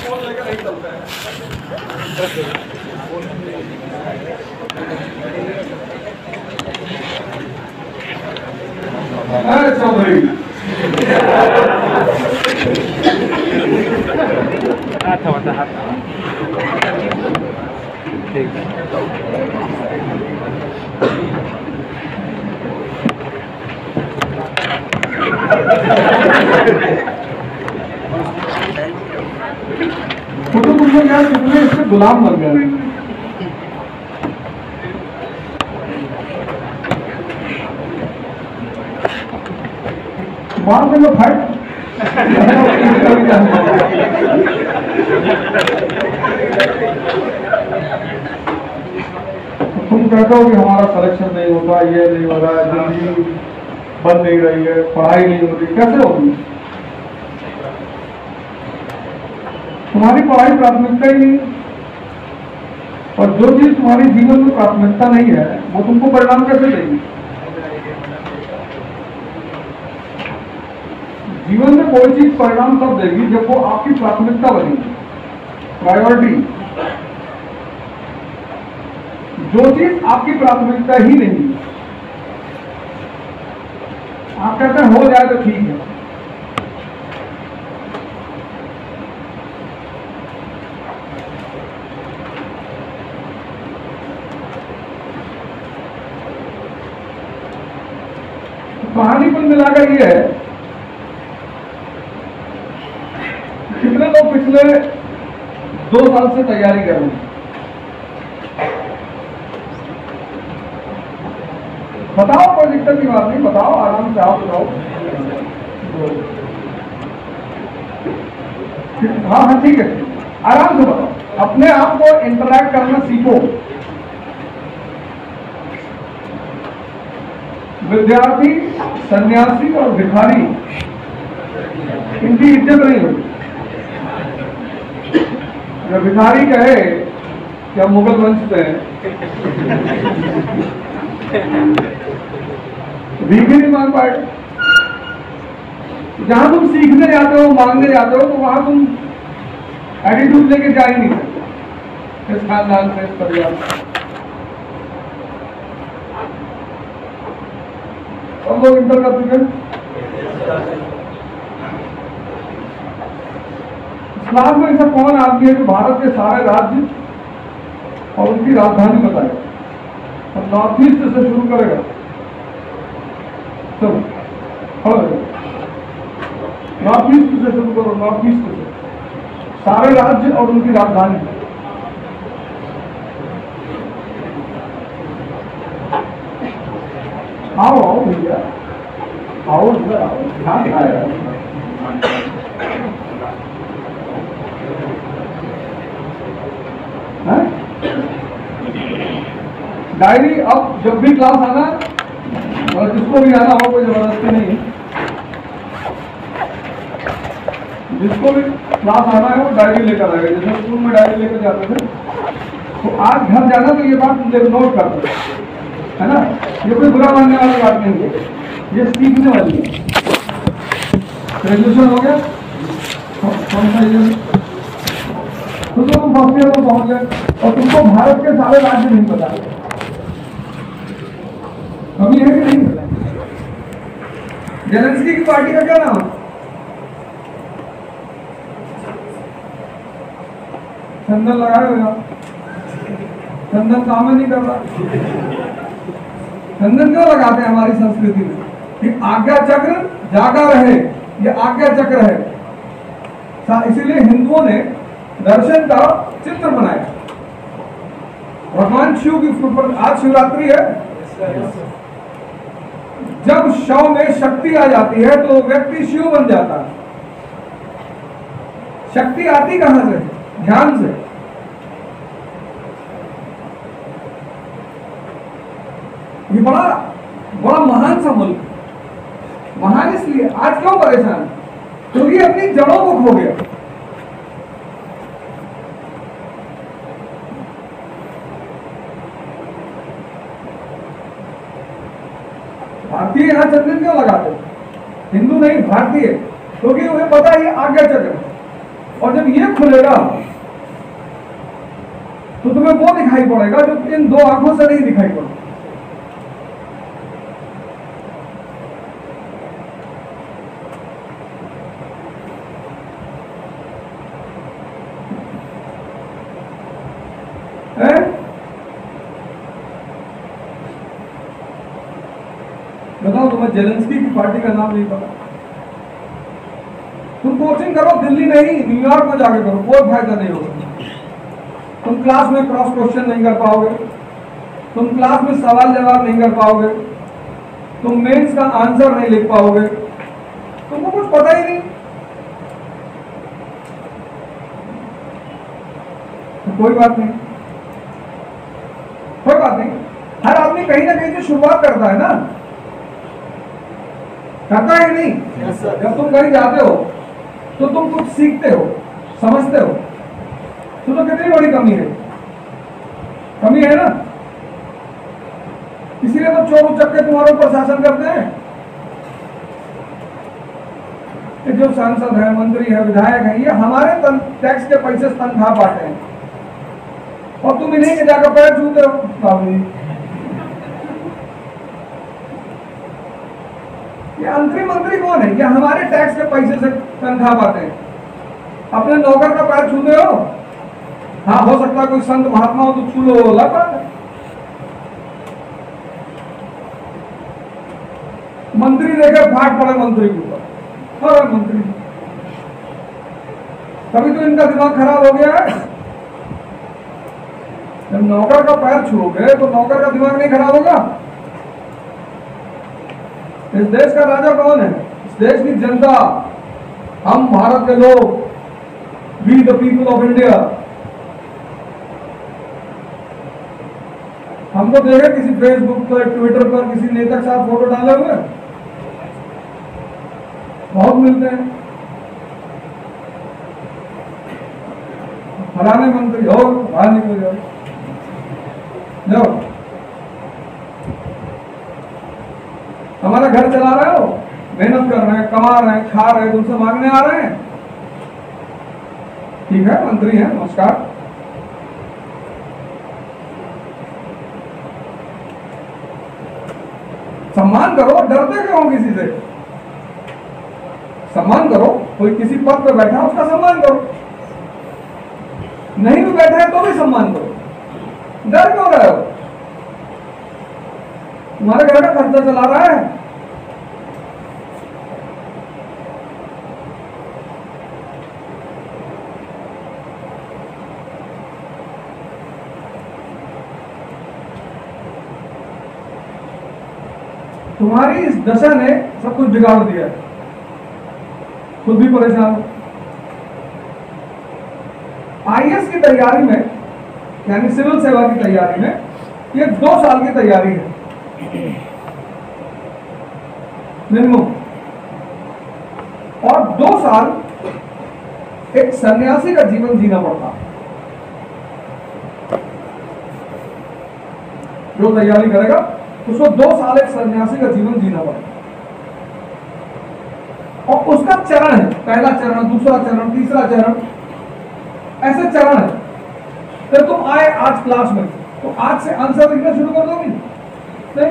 चौधरी ठीक है। फोटो तुमको यार कितने इससे गुलाम बन गए। वहां पे मैं फाइट तुम कहते हो कि हमारा सिलेक्शन नहीं होता, ये नहीं हो रहा है, जिंदगी बन नहीं रही है, पढ़ाई नहीं होती, कैसे होगी? तुम्हारी पढ़ाई प्राथमिकता ही नहीं, और जो चीज तुम्हारी जीवन में प्राथमिकता नहीं है वो तुमको परिणाम कैसे देगी? जीवन में कोई चीज परिणाम तब देगी जब वो आपकी प्राथमिकता बनेगी, प्रायोरिटी। जो चीज आपकी प्राथमिकता ही नहीं, आप कहते हैं हो जाए तो ठीक है, कहानी कुल मिलाकर ये है, कितने लोग पिछले 2 साल से तैयारी कर रहे हैं? बताओ, कोई दिक्कत की बात नहीं, बताओ आराम से, आप बताओ। हाँ हाँ ठीक है, आराम से बताओ, अपने आप को इंटरैक्ट करना सीखो। विद्यार्थी, सन्यासी और भिखारी, इनकी इज्जत नहीं होती। जब भिखारी कहे कि हम मुगल वंश से हैं, भीख ही नहीं मांग पाए। जहां तुम सीखने जाते हो, मांगने जाते हो, तो वहां तुम एटीट्यूड लेके जा ही नहीं सकते, इस खानदान से, इस परिवार से। हम लोग इंटर कर चुके हैं। इस्लाम में ऐसा कौन आदमी है जो भारत के सारे राज्य और उनकी राजधानी बताएगा और नॉर्थ ईस्ट से शुरू करेगा? चलो नॉर्थ ईस्ट से शुरू करो, नॉर्थ ईस्ट से सारे राज्य और उनकी राजधानी। आओ आओ भैया, आओ इधर आओ, ध्यान आया। डायरी अब जब भी क्लास आना, और जिसको भी आना हो, कोई जबरदस्ती नहीं, जिसको भी क्लास आना है वो डायरी लेकर आएगा। जैसे स्कूल में डायरी लेकर जाते थे, तो आज घर जाना तो ये बात नोट कर दो, है ना? ये कोई बुरा मानने वाली बात नहीं है, ये सीखने वाली है। ग्रेजुएशन हो गया, कौन सा ईयर? तो तुम फर्स्ट ईयर में पहुंच गए और तुमको भारत के सारे राज्य नहीं पता, अभी है कि नहीं? जेलेंस्की की पार्टी का क्या नाम है? चंदन लगाए हुए, चंदन काम नहीं कर रहा। चंदन क्यों लगाते हैं हमारी संस्कृति में? कि आज्ञा चक्र जागा रहे, ये आज्ञा चक्र है। इसीलिए हिंदुओं ने दर्शन का चित्र बनाया। भगवान शिव की पर आज शिवरात्रि है। जब शव में शक्ति आ जाती है तो व्यक्ति शिव बन जाता है। शक्ति आती कहां से? ध्यान से। ये बड़ा बड़ा महान सा मुल्क, महान इसलिए आज क्यों परेशान? क्योंकि अपनी जड़ों को खो गया। भारतीय यहां चंदन क्यों लगाते? हिंदू नहीं, भारतीय, क्योंकि उन्हें पता है आज्ञा चक्र। और जब ये खुलेगा तो तुम्हें वो दिखाई पड़ेगा जो इन दो आंखों से नहीं दिखाई पड़ता। बताओ, तुम्हें जेलेंस्की की पार्टी का नाम नहीं पता? तुम कोचिंग करो दिल्ली नहीं, न्यूयॉर्क में जाके करो, कोई फायदा नहीं होगा। तुम क्लास में क्रॉस क्वेश्चन नहीं कर पाओगे, तुम क्लास में सवाल जवाब नहीं कर पाओगे, तुम मेंस का आंसर नहीं लिख पाओगे, तुमको कुछ पता ही नहीं। तो कोई बात नहीं, कोई बात नहीं। हर आदमी कहीं ना कहीं से शुरुआत करता है ना, करता है नहीं? yes, जब तुम कहीं जाते हो तो तुम कुछ सीखते हो, समझते हो, तो कितनी बड़ी कमी है, कमी है ना। इसीलिए तो चोर उचक्के तुम्हारे ऊपर शासन करते हैं। जो सांसद है, मंत्री है, विधायक है, ये हमारे टैक्स के पैसे तनख्वाह पाते हैं और तुम इन्हीं के जाकर पैर छूते हो। ये अंतरी मंत्री कौन है? ये हमारे टैक्स के पैसे से तनख्वाह पाते हैं, अपने नौकर का पैर छूते हो। हाँ, हो सकता है कोई संत महात्मा हो तो छू लो, लगा। मंत्री देखे फाट पड़े मंत्री के ऊपर, अरे मंत्री, तभी तो इनका दिमाग खराब हो गया है। जब नौकर का पैर छूओगे तो नौकर का दिमाग नहीं खराब होगा? इस देश का राजा कौन है? इस देश की जनता, हम भारत के लोग, we the people of India. हमको देखे किसी फेसबुक पर, ट्विटर पर किसी नेता के साथ फोटो डाले हुए? बहुत मिलते हैं। फलाने मंत्री हो, बाहर निकल जाओ, जाओ। हमारा घर चला रहे हो, मेहनत कर रहे हैं, कमा रहे हैं, खा रहे हैं, तुमसे मांगने आ रहे हैं? ठीक है, मंत्री हैं, नमस्कार। सम्मान करो, डरते क्यों किसी से? सम्मान करो, कोई किसी पद पर बैठा है उसका सम्मान करो, नहीं भी बैठा है तो भी सम्मान करो। डर क्यों रहे हो? तुम्हारे घर का खर्चा चला रहा है। तुम्हारी इस दशा ने सब कुछ बिगाड़ दिया, खुद भी परेशान हो। आईएएस की तैयारी में, यानी सिविल सेवा की तैयारी में, ये 2 साल की तैयारी है मिनिमम, और 2 साल एक सन्यासी का जीवन जीना पड़ता। जो तैयारी करेगा उसको 2 साल एक सन्यासी का जीवन जीना पड़ेगा, और उसका चरण है, पहला चरण, दूसरा चरण, तीसरा चरण, ऐसे चरण है। तो तुम आए आज क्लास में, तो आज से आंसर लिखना शुरू कर दोगे? नहीं।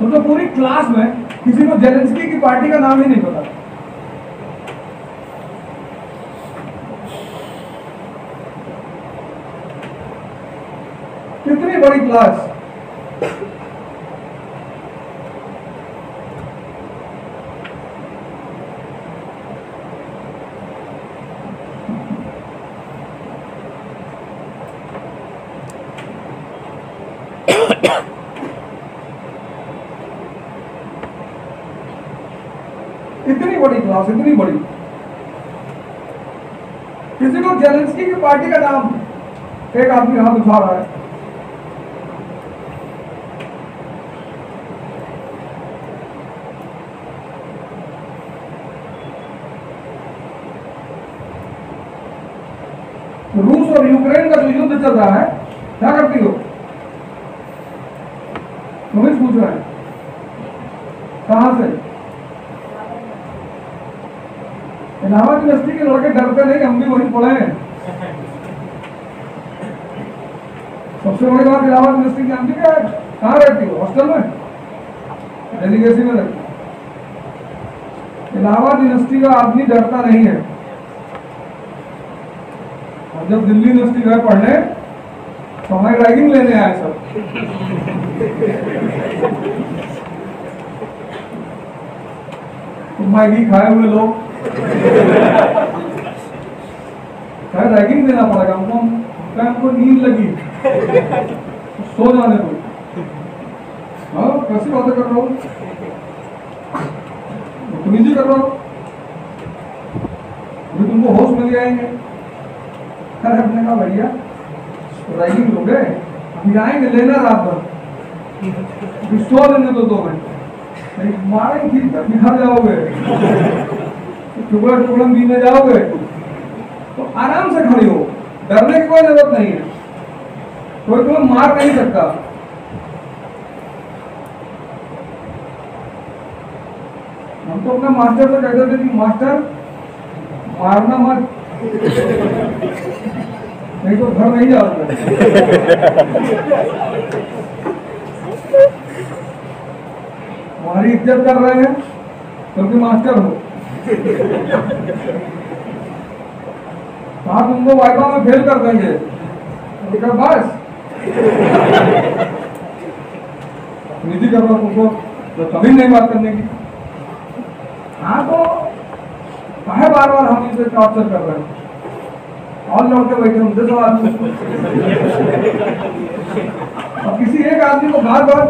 तो पूरी क्लास में किसी को जेलेंस्की की पार्टी का नाम ही नहीं पता। कितनी बड़ी क्लास। इतनी बड़ी क्लास, इतनी बड़ी। किसी को जेलेंस्की की पार्टी का नाम, एक आदमी हाथ उठा रहा है। रूस और यूक्रेन का जो युद्ध चल रहा है, क्या करती हो? तुम पूछ रहे हैं कहां से? इलाहाबाद यूनिवर्सिटी के लड़के डरते नहीं, हम भी वहीं पढ़े हैं। सबसे बड़ी बात इलाहाबाद यूनिवर्सिटी की जानती क्या है? कहाँ रहती हो? हॉस्टल में, डेलीगेसी में रहती। इलाहाबाद यूनिवर्सिटी का आदमी डरता नहीं है। और जब दिल्ली यूनिवर्सिटी गए पढ़ने तो हमारी रैगिंग लेने आए सब। मैगी खाए हुए लोग, रैगिंग देना पड़ेगा हमको नींद लगी तो सो जाने दो। हाँ, कैसी बातें कर रहा हूँ, बदतमीजी कर रहा हूँ, तुमको होश मिल जाएंगे। खैर हमने कहा भैया रैगिंग लोगे, अभी आएंगे लेना रात भर, सो लेने दो 2 घंटे, मारेंगे बिखर जाओगे, टुकड़ा टुकड़ा बीने जाओगे, तो आराम से खड़ी हो, डरने की कोई जरूरत नहीं है, कोई तुम्हें मार नहीं सकता। हम तो अपने मास्टर से कहते थे कि मास्टर मारना मत, नहीं तो घर नहीं जाओगे। हमारी इज्जत कर रहे हैं क्योंकि मास्टर हो। कहा तुमको वाइवा में फेल कर देंगे, बस निजी कर रहा तुमको तो कभी नहीं बात करने की। हाँ तो काहे बार बार हम इसे टॉर्चर कर रहे हैं, और लड़के बैठे होंगे सब आदमी। और किसी एक आदमी को बार बार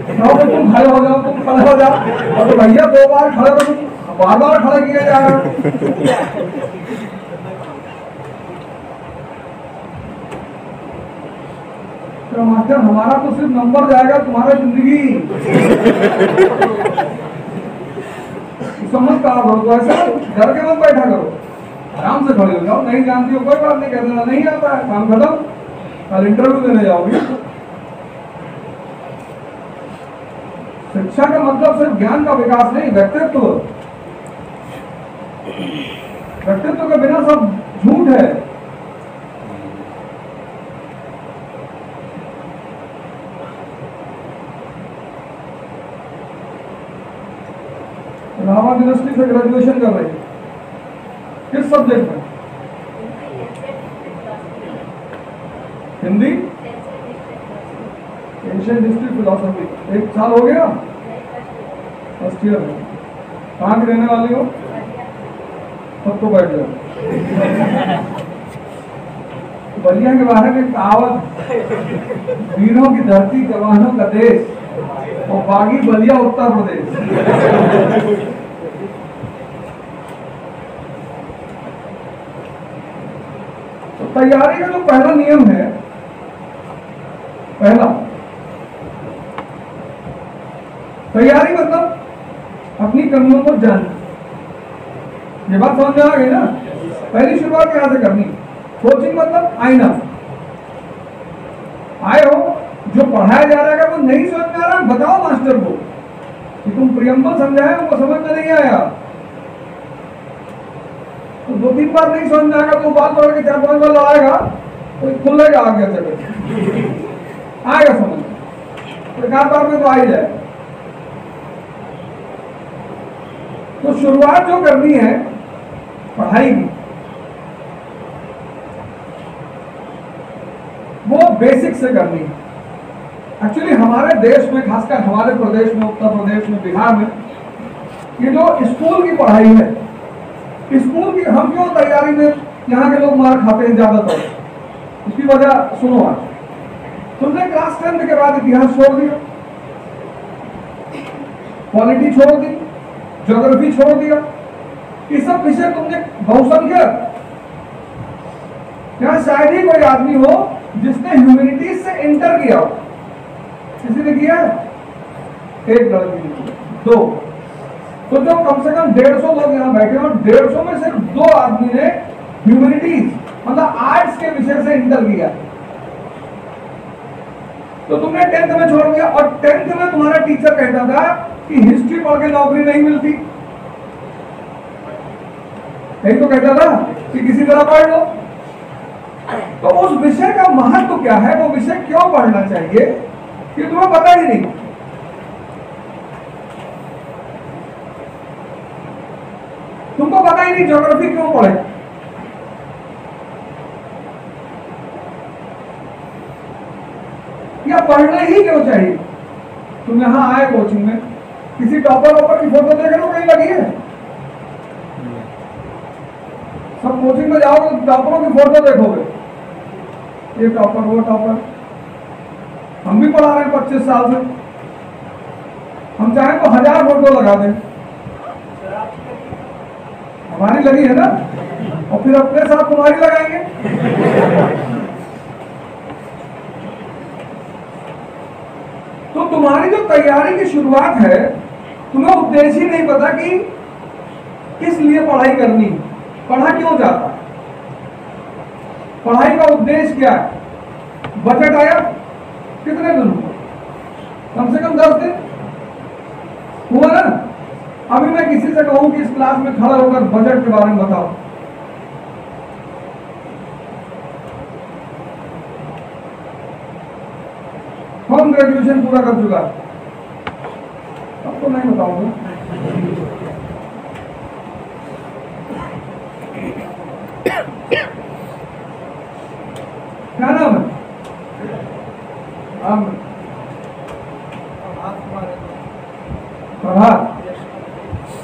तुम खड़े हो जाओ, तुम खड़े हो जाओ, और तो भैया 2 बार खड़े हो, बार बार खड़े किया जा रहा है। तो मास्टर हमारा तो सिर्फ नंबर जाएगा, तुम्हारा जिंदगी समझ का करो। तो ऐसे डर के मत बैठा करो, आराम से खड़े हो जाओ। नहीं जानती हो कोई बात नहीं, कह देना नहीं आता है, काम खत्म, कल इंटरव्यू देने जाओगी। शिक्षा का मतलब सिर्फ ज्ञान का विकास नहीं, व्यक्तित्व। व्यक्तित्व के बिना सब झूठ है। इलाहाबाद यूनिवर्सिटी से ग्रेजुएशन कर रही है, किस सब्जेक्ट में? Hindi, Asian history, philosophy. 1 साल हो गया, फर्स्ट ईयर है। कहाँ की रहने वाली हो? सबको बैठ जाओ। बलिया के बारे में कहावत, वीरों की धरती, जवानों का देश, और बागी बलिया उत्तर प्रदेश। तो तैयारी का जो पहला नियम है, पहला तैयारी मतलब अपनी कमियों को जानना। ये बात समझ में आ गई ना? पहली शुरुआत यहां से करनी। कोचिंग मतलब आईना। आए हो, जो पढ़ाया जा रहा है वो नहीं समझ में आ रहा, बताओ मास्टर को कि तुम प्रियम्बल समझाए, उनको समझ में नहीं आया। तो 2-3 बार नहीं समझ में आएगा तो बात पकड़ के 4-5 बार लड़ाएगा तो खुलेगा आगे चले, आएगा समझ। तो 1 बार में तो आ ही जाए। तो शुरुआत जो करनी है पढ़ाई की, वो बेसिक से करनी है। एक्चुअली हमारे देश में, खासकर हमारे प्रदेश में, उत्तर प्रदेश में, बिहार में, ये जो स्कूल की पढ़ाई है, स्कूल की हम क्यों तैयारी में यहाँ के लोग मार खाते हैं ज्यादातर, इसकी वजह सुनो। आज तुमने क्लास 10 के बाद इतिहास छोड़ दिया, पॉलिटी छोड़ दी, ज्योग्राफी छोड़ दिया, ये सब विषय तुमने बहुसंख्यक, यहाँ शायद ही कोई आदमी हो जिसने ह्यूमैनिटीज से इंटर किया हो। किसी ने किया है? 1 लड़की ने, 2। तो जो कम से कम 150 लोग यहाँ बैठे और 150 में सिर्फ 2 आदमी ने ह्यूमैनिटीज मतलब आर्ट्स के विषय से इंटर किया। तो तुमने 10th में छोड़ दिया, और 10th में तुम्हारा टीचर कहता था कि हिस्ट्री पढ़ के नौकरी नहीं मिलती, यही तो कहता था कि किसी तरह पढ़ लो। तो उस विषय का महत्व क्या है, वो विषय क्यों पढ़ना चाहिए, ये तुम्हें पता ही नहीं। तुमको पता ही नहीं ज्योग्राफी क्यों पढ़े, या पढ़ना ही क्यों चाहिए। तुम यहां आए कोचिंग में, किसी टॉपर वॉपर की फोटो देख लो, कहीं लगी है? सब कोचिंग में जाओगे तो टॉपरों की फोटो देखोगे, ये टॉपर वो टॉपर। हम भी पढ़ा रहे हैं 25 साल से, हम चाहें तो 1000 फोटो लगा दें, हमारी लगी है ना, और फिर अपने साथ तुम्हारी लगाएंगे। तो तुम्हारी जो तैयारी की शुरुआत है, तुम्हें उद्देश्य ही नहीं पता कि किस लिए पढ़ाई करनी, पढ़ा क्यों जाता, पढ़ाई का उद्देश्य क्या है। बजट आया कितने दिन हुआ, कम से कम 10 दिन हुआ ना। अभी मैं किसी से कहूं कि इस क्लास में खड़ा होकर बजट के बारे में बताओ, कौन ग्रेजुएशन पूरा कर चुका, अब तो नहीं बताऊंगा। क्या नाम है? प्रभात।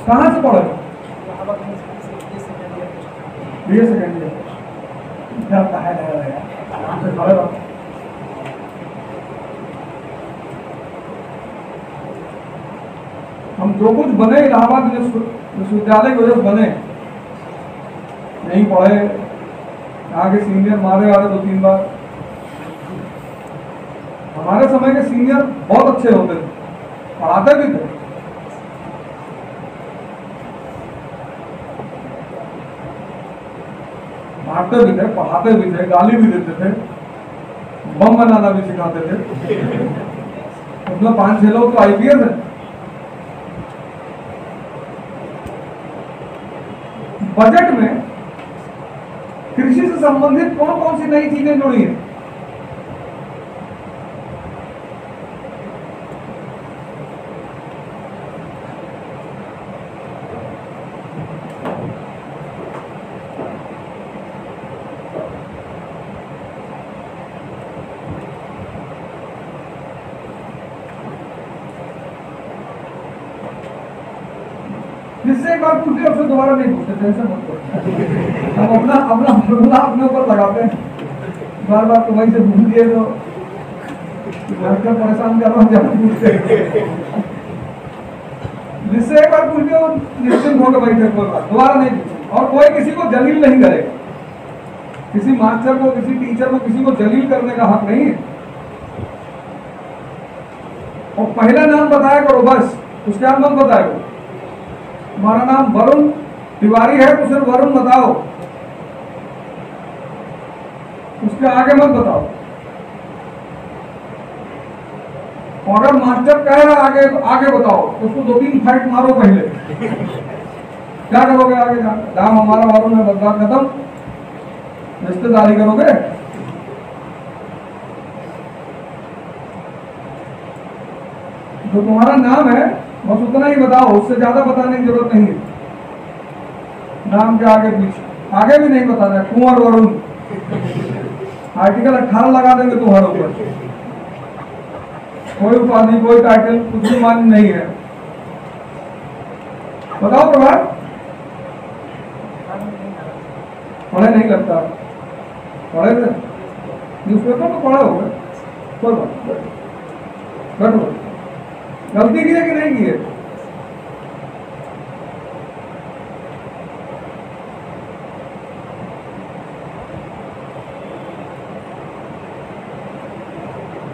कहाँ से पढ़े? BA second year. हम जो कुछ बने इलाहाबाद विश्वविद्यालय की वजह से बने, नहीं पढ़े, यहाँ के सीनियर मारे वाले 2-3 बार। हमारे समय के सीनियर बहुत अच्छे होते थे, पढ़ाते भी थे। मारते भी थे, पढ़ाते भी थे, गाली भी देते थे, बम बनाना भी सिखाते थे। मतलब 5-6 लोग तो IPS है। बजट में कृषि से संबंधित कौन कौन सी नई चीजें जुड़ी हैं? जिससे एक बार पूछते उससे दोबारा नहीं पूछते, टेंशन मत करो। हम अपना फॉर्मूला अपने ऊपर लगाते हैं, बार बार तो वहीं से भूल दिए तो परेशान कर रहा हूँ, जब पूछते जिससे एक बार पूछ लिया निश्चिंत होकर बैठे, कोई बात दोबारा नहीं पूछे। और कोई किसी को जलील नहीं करेगा, किसी मास्टर को, किसी टीचर को, किसी को जलील करने का हक नहीं है। और पहला नाम बताया करो बस, उसके बाद मत बताया करो। तुम्हारा नाम वरुण तिवारी है तो सिर्फ वरुण बताओ, उसके आगे मत बताओ। और अगर मास्टर कह रहा आगे आगे बताओ, उसको 2-3 फाइट मारो पहले। क्या करोगे आगे जाकर? नाम हमारा वरुण है, बदला खत्म, रिश्तेदारी करोगे? जो तुम्हारा नाम है बस उतना ही बताओ, उससे ज्यादा बताने की जरूरत नहीं है। नाम के आगे पीछे आगे भी नहीं बताना है। कुंवर वरुण, आर्टिकल 18 लगा देंगे तुम्हारे ऊपर। कोई उपाधि, कोई टाइटल, कुछ भी मान्य नहीं है। बताओ प्रभात, पढ़े नहीं लगता? पढ़े थे न्यूज़पेपर तो पढ़े हो गए, कोई बात। बैठो, गलती की है कि नहीं की है?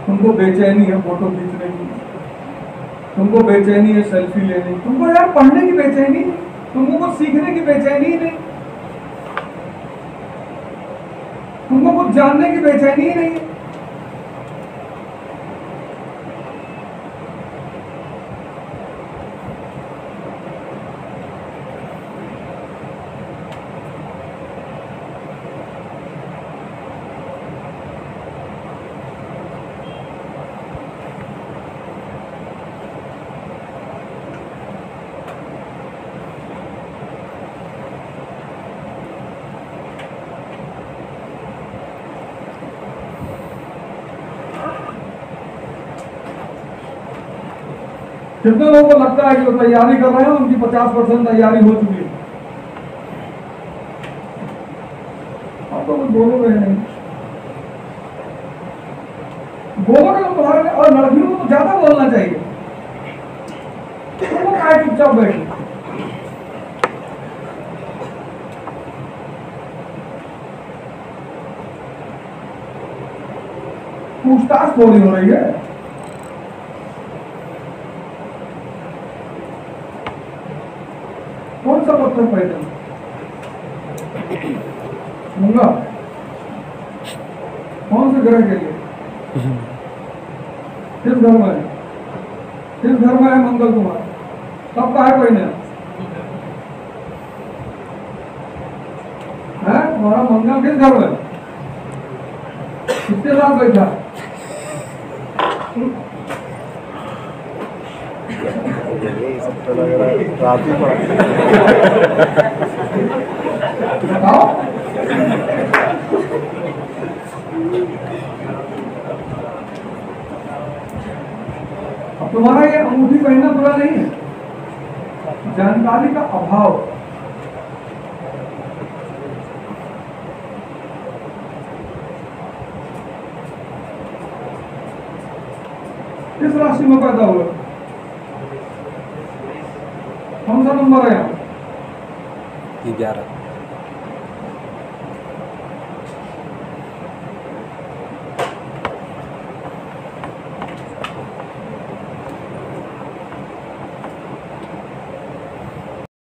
तुमको बेचैनी है फोटो खींचने की, तुमको बेचैनी है सेल्फी लेने की, तुमको यार पढ़ने की बेचैनी, तुमको कुछ सीखने की बेचैनी ही नहीं, तुमको कुछ जानने की बेचैनी ही नहीं है। कितने लोगों को लगता है कि वो तैयारी कर रहे हैं, उनकी 50% तैयारी हो चुकी है? अब तो कुछ बोलोगे नहीं, बोलोगे तो तुम्हारे, और लड़कियों को तो ज्यादा बोलना चाहिए, तुम क्या चुपचाप बैठे? पूछताछ थोड़ी हो रही है। कौन सा पत्थर पैदल मूंगा? कौन से ग्रह के लिए? किस घर में है? किस घर में है मंगल तुम्हारा? सबका है कोई नहीं है? तुम्हारा मंगल किस घर में? किसके साथ बैठा? बताओ। अब तुम्हारा ये अंगूठी पहनना बुरा नहीं है, जानकारी का अभाव। किस राशि में पैदा हुआ? कौन सा नंबर है यहाँ? 11।